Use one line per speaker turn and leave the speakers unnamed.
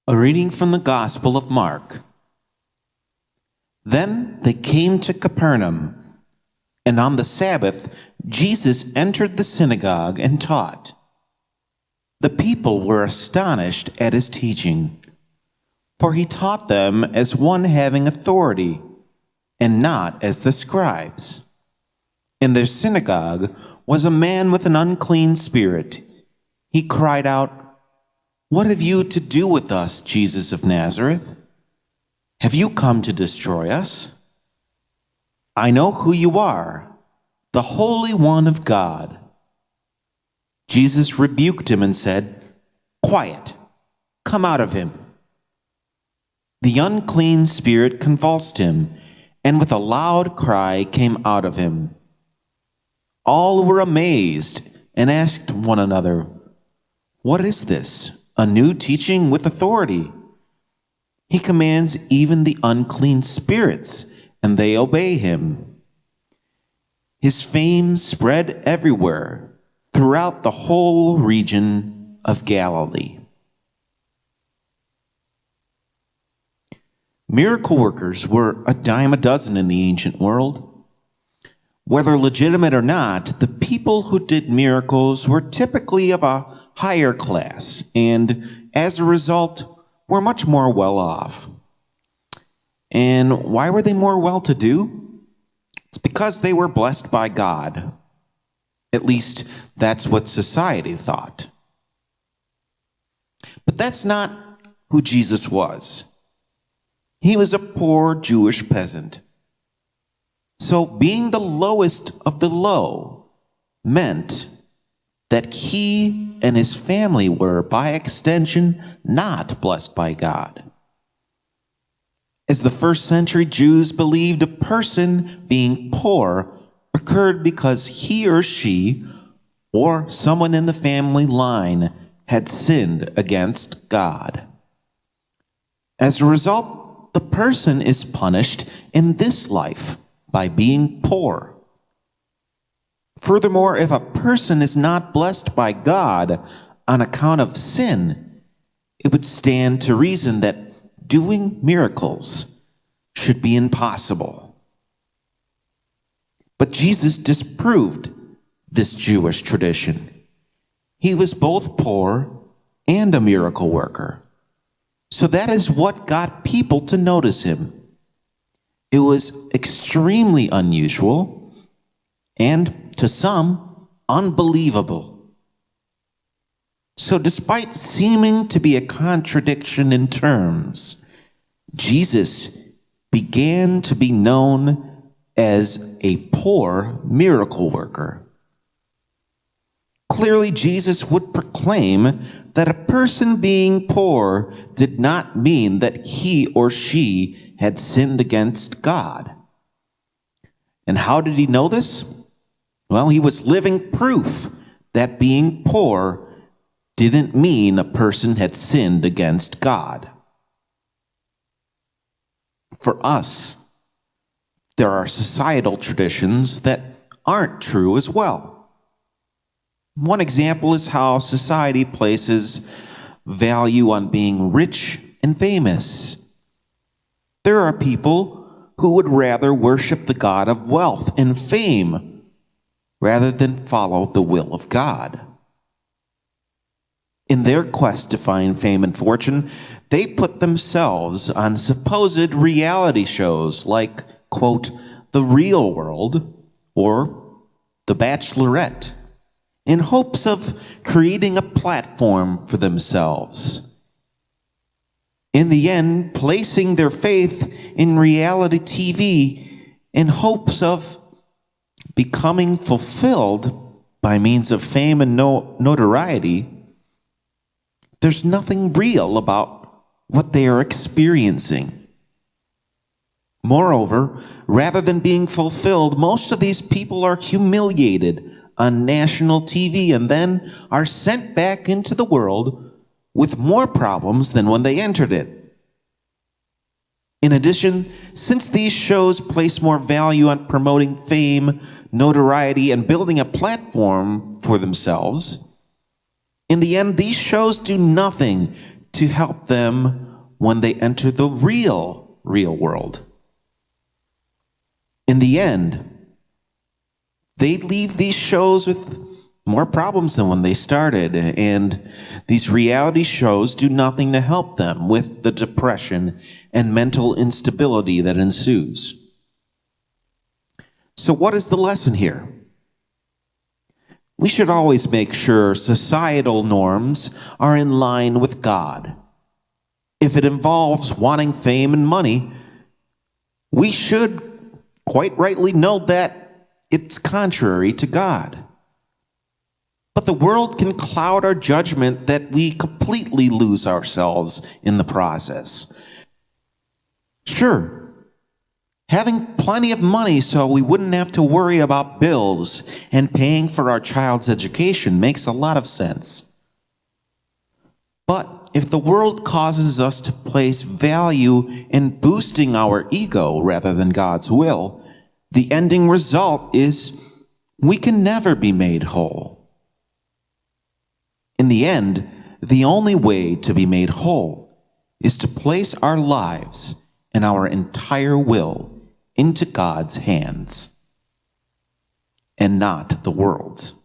A reading from the Gospel of Mark. Then they came to Capernaum, and on the Sabbath Jesus entered the synagogue and taught. The people were astonished at his teaching, for he taught them as one having authority, and not as the scribes. In their synagogue was a man with an unclean spirit. He cried out, "What have you to do with us, Jesus of Nazareth? Have you come to destroy us? I know who you are, the Holy One of God." Jesus rebuked him and said, "Quiet, come out of him." The unclean spirit convulsed him, and with a loud cry came out of him. All were amazed and asked one another, "What is this? A new teaching with authority. He commands even the unclean spirits, and they obey him." His fame spread everywhere, throughout the whole region of Galilee. Miracle workers were a dime a dozen in the ancient world. Whether legitimate or not, the people who did miracles were typically of a higher class, and as a result, were much more well off. And why were they more well-to-do? It's because they were blessed by God. At least, that's what society thought. But that's not who Jesus was. He was a poor Jewish peasant. So being the lowest of the low meant that he and his family were, by extension, not blessed by God. As the first century Jews believed, a person being poor occurred because he or she, or someone in the family line, had sinned against God. As a result, the person is punished in this life by being poor. Furthermore, if a person is not blessed by God on account of sin, it would stand to reason that doing miracles should be impossible. But Jesus disproved this Jewish tradition. He was both poor and a miracle worker. So that is what got people to notice him. It was extremely unusual and, to some, unbelievable. So despite seeming to be a contradiction in terms, Jesus began to be known as a poor miracle worker. Clearly, Jesus would proclaim that a person being poor did not mean that he or she had sinned against God. And how did he know this? Well, he was living proof that being poor didn't mean a person had sinned against God. For us, there are societal traditions that aren't true as well. One example is how society places value on being rich and famous. There are people who would rather worship the god of wealth and fame rather than follow the will of God. In their quest to find fame and fortune, they put themselves on supposed reality shows like, quote, The Real World or The Bachelorette, in hopes of creating a platform for themselves. In the end, placing their faith in reality TV in hopes of becoming fulfilled by means of fame and notoriety. There's nothing real about what they are experiencing. Moreover, rather than being fulfilled, most of these people are humiliated on national TV and then are sent back into the world with more problems than when they entered it. In addition, since these shows place more value on promoting fame, notoriety, and building a platform for themselves, in the end, these shows do nothing to help them when they enter the real world. In the end, they leave these shows with more problems than when they started, and these reality shows do nothing to help them with the depression and mental instability that ensues. So what is the lesson here? We should always make sure societal norms are in line with God. If it involves wanting fame and money, we should quite rightly know that it's contrary to God. But the world can cloud our judgment that we completely lose ourselves in the process. Sure, having plenty of money so we wouldn't have to worry about bills and paying for our child's education makes a lot of sense. But if the world causes us to place value in boosting our ego rather than God's will, the ending result is we can never be made whole. In the end, the only way to be made whole is to place our lives and our entire will into God's hands and not the world's.